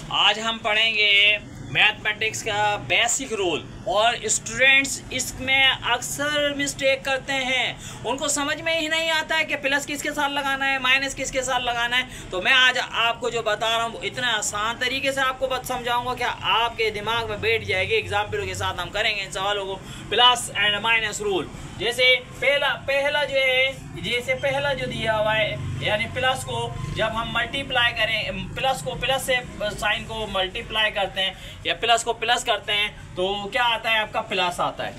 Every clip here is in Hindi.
आज हम पढ़ेंगे मैथमेटिक्स का बेसिक रूल। और स्टूडेंट्स इसमें अक्सर मिस्टेक करते हैं, उनको समझ में ही नहीं आता है कि प्लस किसके साथ लगाना है, माइनस किसके साथ लगाना है। तो मैं आज आपको जो बता रहा हूँ इतना आसान तरीके से आपको बस समझाऊंगा कि आपके दिमाग में बैठ जाएगी। एग्जाम्पल के साथ हम करेंगे इन सवालों को। प्लस एंड माइनस रूल, जैसे पहला जो है, जैसे पहला जो दिया हुआ है, यानी प्लस को जब हम मल्टीप्लाई करें, प्लस को प्लस से साइन को मल्टीप्लाई करते हैं या प्लस को प्लस करते हैं तो क्या आता है, आपका प्लस आता है।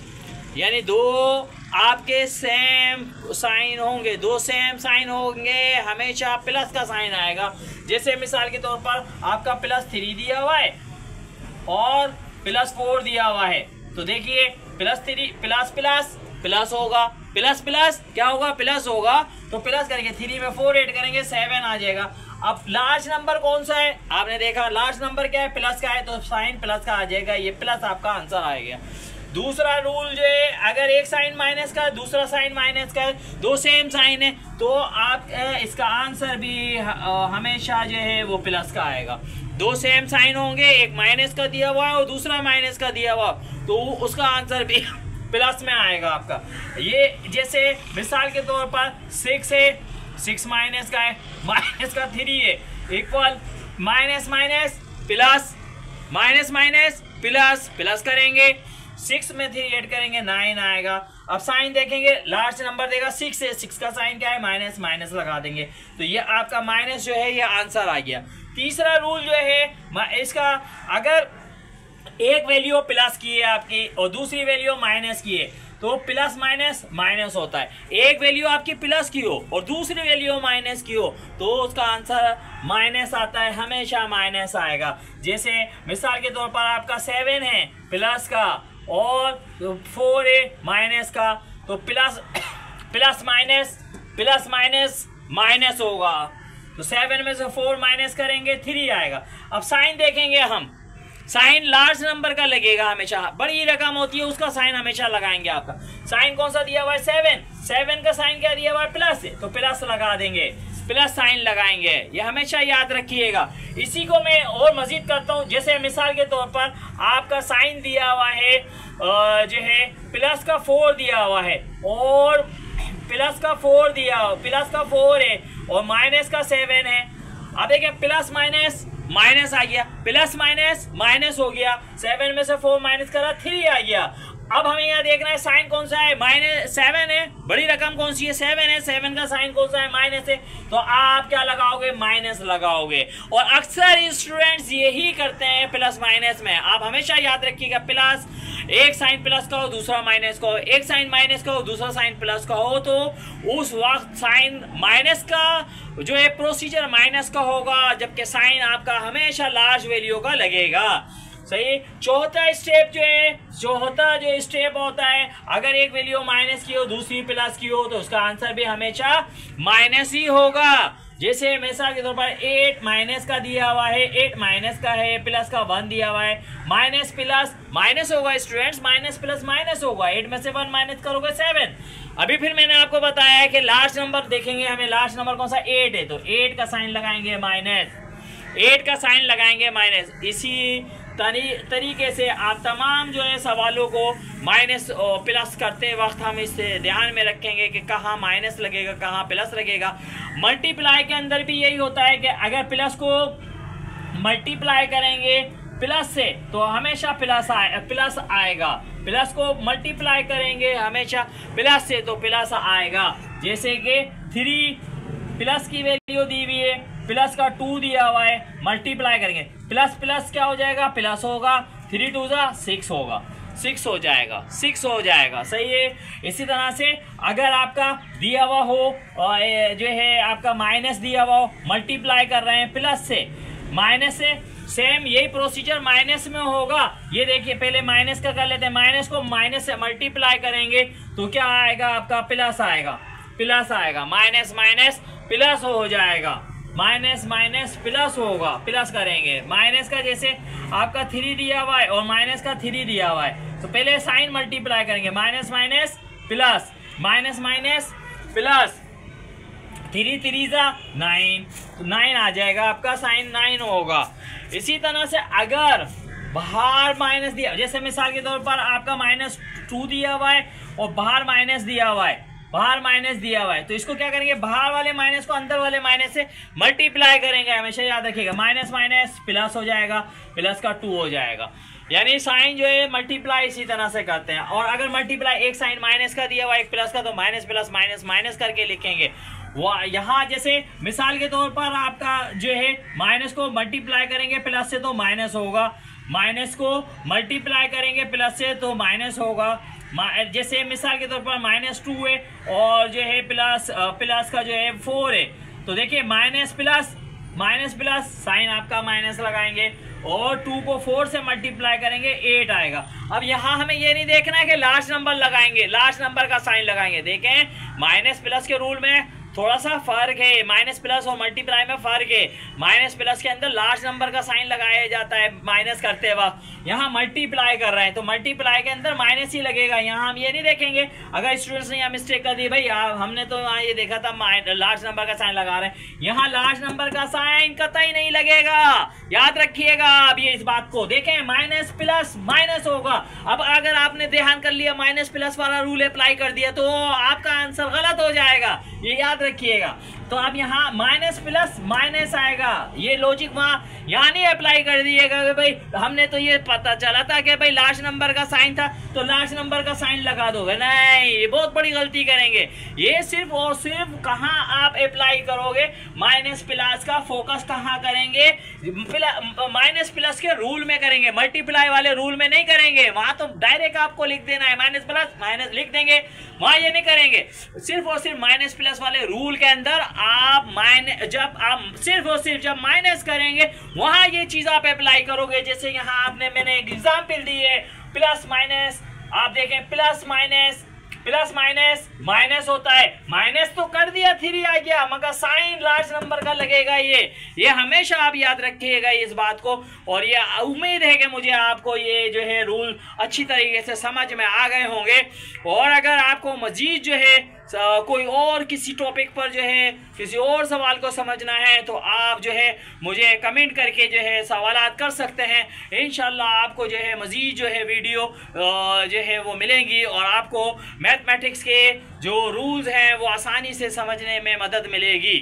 यानी दो आपके सेम साइन होंगे, दो सेम साइन होंगे, हमेशा प्लस का साइन आएगा। जैसे मिसाल के तौर पर आपका +3 दिया हुआ है और +4 दिया हुआ है, तो देखिए +3 प्लस प्लस प्लस होगा, प्लस प्लस क्या होगा, प्लस होगा। तो प्लस करेंगे, 3 में 4 ऐड करेंगे 7 आ जाएगा। अब लार्ज नंबर कौन सा है, आपने देखा लार्ज नंबर क्या है, प्लस का है, तो साइन प्लस का आ जाएगा, ये प्लस आपका आंसर आएगा। दूसरा रूल जो है, अगर एक साइन माइनस का दूसरा साइन माइनस का, दो सेम साइन है, तो आप इसका आंसर भी हमेशा जो है वो प्लस का आएगा। दो सेम साइन होंगे, एक माइनस का दिया हुआ है और दूसरा माइनस का दिया हुआ, तो उसका आंसर भी प्लस में आएगा आपका। ये जैसे मिसाल के तौर पर 6 है, 6 माइनस का है, माइनस का 3 है, equal minus minus plus, minus minus plus, plus करेंगे 6 में 3 ऐड करेंगे 9 आएगा। अब साइन देखेंगे, लार्ज नंबर देगा 6 है, 6 का साइन क्या है, माइनस, माइनस लगा देंगे, तो ये आपका माइनस जो है ये आंसर आ गया। तीसरा रूल जो है इसका, अगर एक वैल्यू प्लस की है आपकी और दूसरी वैल्यू माइनस की है, तो प्लस माइनस माइनस होता है। एक वैल्यू आपकी प्लस की हो और दूसरी वैल्यू माइनस की हो, तो उसका आंसर माइनस आता है, हमेशा माइनस आएगा। जैसे मिसाल के तौर पर आपका 7 है प्लस का और 4 है माइनस का, तो plus plus minus plus minus minus होगा, तो 7 में से 4 माइनस करेंगे 3 आएगा। अब साइन देखेंगे हम, साइन लार्ज नंबर का लगेगा, हमेशा बड़ी रकम होती है उसका साइन हमेशा लगाएंगे। आपका साइन कौन सा दिया हुआ है, 7 का साइन क्या दिया हुआ है, प्लस है, तो प्लस लगा देंगे, प्लस साइन लगाएंगे, ये हमेशा याद रखिएगा। इसी को मैं और मजीद करता हूँ, जैसे मिसाल के तौर पर आपका साइन दिया हुआ है जो है प्लस का 4 दिया हुआ है और प्लस का 4 दिया, प्लस का 4 है और माइनस का 7 है। अब देखिए प्लस माइनस माइनस आ गया, प्लस माइनस माइनस हो गया, 7 में से 4 माइनस करा 3 आ गया। अब हमें यहाँ देखना है साइन कौन सा है, -7 है, बड़ी रकम कौन सी है, 7 है, 7 का साइन कौन सा है, माइनस है, तो आप क्या लगाओगे, माइनस लगाओगे। और अक्सर स्टूडेंट्स यही करते हैं प्लस माइनस में। आप हमेशा याद रखिएगा, प्लस एक साइन प्लस का हो दूसरा माइनस का हो, एक साइन माइनस का हो दूसरा साइन प्लस का हो, तो उस वक्त साइन माइनस का जो है प्रोसीजर माइनस का होगा, जबकि साइन आपका हमेशा लार्ज वैल्यू का लगेगा। सही। चौथा स्टेप जो है, चौथा जो स्टेप होता है, अगर एक वैल्यू माइनस की हो दूसरी प्लस की हो, तो उसका आंसर भी हमेशा माइनस ही होगा। जैसे मिसाल के तौर पर 8 माइनस का दिया हुआ है, 8 माइनस का है, प्लस का 1 दिया हुआ है, माइनस प्लस माइनस होगा स्टूडेंट्स, माइनस प्लस माइनस होगा, 8 में से 1 माइनस करोगे 7। अभी फिर मैंने आपको बताया है कि लार्ज नंबर देखेंगे, हमें लार्ज नंबर कौन सा, 8 है, तो 8 का साइन लगाएंगे माइनस, 8 का साइन लगाएंगे माइनस। इसी तरीके से आप तमाम जो है सवालों को माइनस प्लस करते वक्त हम इसे ध्यान में रखेंगे कि कहाँ माइनस लगेगा कहाँ प्लस लगेगा। मल्टीप्लाई के अंदर भी यही होता है कि अगर प्लस को मल्टीप्लाई करेंगे प्लस से तो हमेशा प्लस आएगा, प्लस को मल्टीप्लाई करेंगे हमेशा प्लस से तो प्लस आएगा। जैसे कि 3 प्लस की वैल्यू दी हुई है, प्लस का 2 दिया हुआ है, मल्टीप्लाई करेंगे प्लस प्लस क्या हो जाएगा, प्लस होगा, 3 2 6 होगा, 6 हो जाएगा, 6 हो जाएगा। सही है। इसी तरह से अगर आपका दिया हुआ हो जो है आपका माइनस दिया हुआ हो, मल्टीप्लाई कर रहे हैं प्लस से माइनस से, सेम यही प्रोसीजर माइनस में होगा। ये देखिए पहले माइनस का कर लेते हैं, माइनस को माइनस से मल्टीप्लाई करेंगे तो क्या आएगा, आपका प्लस आएगा, प्लस आएगा, माइनस माइनस प्लस हो जाएगा, माइनस माइनस प्लस होगा, प्लस करेंगे। माइनस का जैसे आपका 3 दिया हुआ है और माइनस का 3 दिया हुआ है, तो पहले साइन मल्टीप्लाई करेंगे, minus minus plus, minus minus plus, 3 3 9, तो 9 आ जाएगा, आपका साइन 9 होगा। इसी तरह से अगर बाहर माइनस दिया, जैसे मिसाल के तौर पर आपका -2 दिया हुआ है और बाहर माइनस दिया हुआ है, बाहर माइनस दिया हुआ है, तो इसको क्या करेंगे, बाहर वाले माइनस को अंदर वाले माइनस से मल्टीप्लाई करेंगे। हमेशा याद रखिएगा, माइनस माइनस प्लस हो जाएगा, प्लस का 2 हो जाएगा। यानी साइन जो है मल्टीप्लाई इसी तरह से करते हैं। और अगर मल्टीप्लाई एक साइन माइनस का दिया हुआ एक प्लस का, तो माइनस प्लस माइनस माइनस करके लिखेंगे। यहाँ जैसे मिसाल के तौर पर आपका जो है माइनस को मल्टीप्लाई करेंगे प्लस से तो माइनस होगा, माइनस को मल्टीप्लाई करेंगे प्लस से तो माइनस होगा। जैसे मिसाल के तौर पर -2 है और जो है प्लस का जो है 4 है, तो देखिए माइनस प्लस साइन आपका माइनस लगाएंगे और 2 को 4 से मल्टीप्लाई करेंगे 8 आएगा। अब यहाँ हमें ये नहीं देखना है कि लास्ट नंबर लगाएंगे, लास्ट नंबर का साइन लगाएंगे। देखें माइनस प्लस के रूल में थोड़ा सा फर्क है, माइनस प्लस और मल्टीप्लाई में फर्क है। माइनस प्लस के अंदर लास्ट नंबर का साइन लगाया जाता है माइनस करते वक्त, यहाँ मल्टीप्लाई कर रहे हैं तो मल्टीप्लाई के अंदर माइनस ही लगेगा। यहाँ हम ये नहीं देखेंगे, अगर स्टूडेंट्स ने यहाँ मिस्टेक कर दी, भाई हमने तो यहाँ ये देखा था लास्ट नंबर का साइन लगा रहे हैं, यहाँ लास्ट नंबर का साइन कतई नहीं लगेगा, याद रखिएगा। अब ये इस बात को देखें, माइनस प्लस माइनस होगा। अब अगर आपने ध्यान कर लिया माइनस प्लस वाला रूल अप्लाई कर दिया तो आपका आंसर गलत हो जाएगा, ये याद रखिएगा। तो अब यहाँ माइनस प्लस माइनस आएगा, ये लॉजिक वहाँ यहाँ नहीं अप्लाई कर दिएगा कि भाई हमने तो ये पता चला था कि भाई लास्ट नंबर का साइन था तो लास्ट नंबर का साइन लगा दोगे, नहीं, ये बहुत बड़ी गलती करेंगे। ये सिर्फ और सिर्फ कहाँ आप अप्लाई करोगे, माइनस प्लस का फोकस कहाँ करेंगे, माइनस प्लस के रूल में करेंगे, मल्टीप्लाई वाले रूल में नहीं करेंगे। वहां तो डायरेक्ट आपको लिख देना है माइनस प्लस माइनस लिख देंगे, वहां ये नहीं करेंगे। सिर्फ और सिर्फ माइनस प्लस वाले रूल के अंदर आप जब माइनस करेंगे वहां ये चीज आप अप्लाई करोगे। जैसे यहाँ आपने मैंने एक एग्जाम्पल दी है, प्लस माइनस, आप देखें प्लस माइनस माइनस होता है, माइनस तो कर दिया 3 आ गया, मगर साइन लास्ट नंबर का लगेगा। ये हमेशा आप याद रखिएगा इस बात को। और ये उम्मीद है कि मुझे आपको ये जो है रूल अच्छी तरीके से समझ में आ गए होंगे। और अगर आपको मजीद जो है कोई और किसी टॉपिक पर जो है किसी और सवाल को समझना है तो आप जो है मुझे कमेंट करके जो है सवालात कर सकते हैं। इंशाल्लाह आपको जो है मज़ीद जो है वीडियो जो है वो मिलेंगी और आपको मैथमेटिक्स के जो रूल्स हैं वो आसानी से समझने में मदद मिलेगी।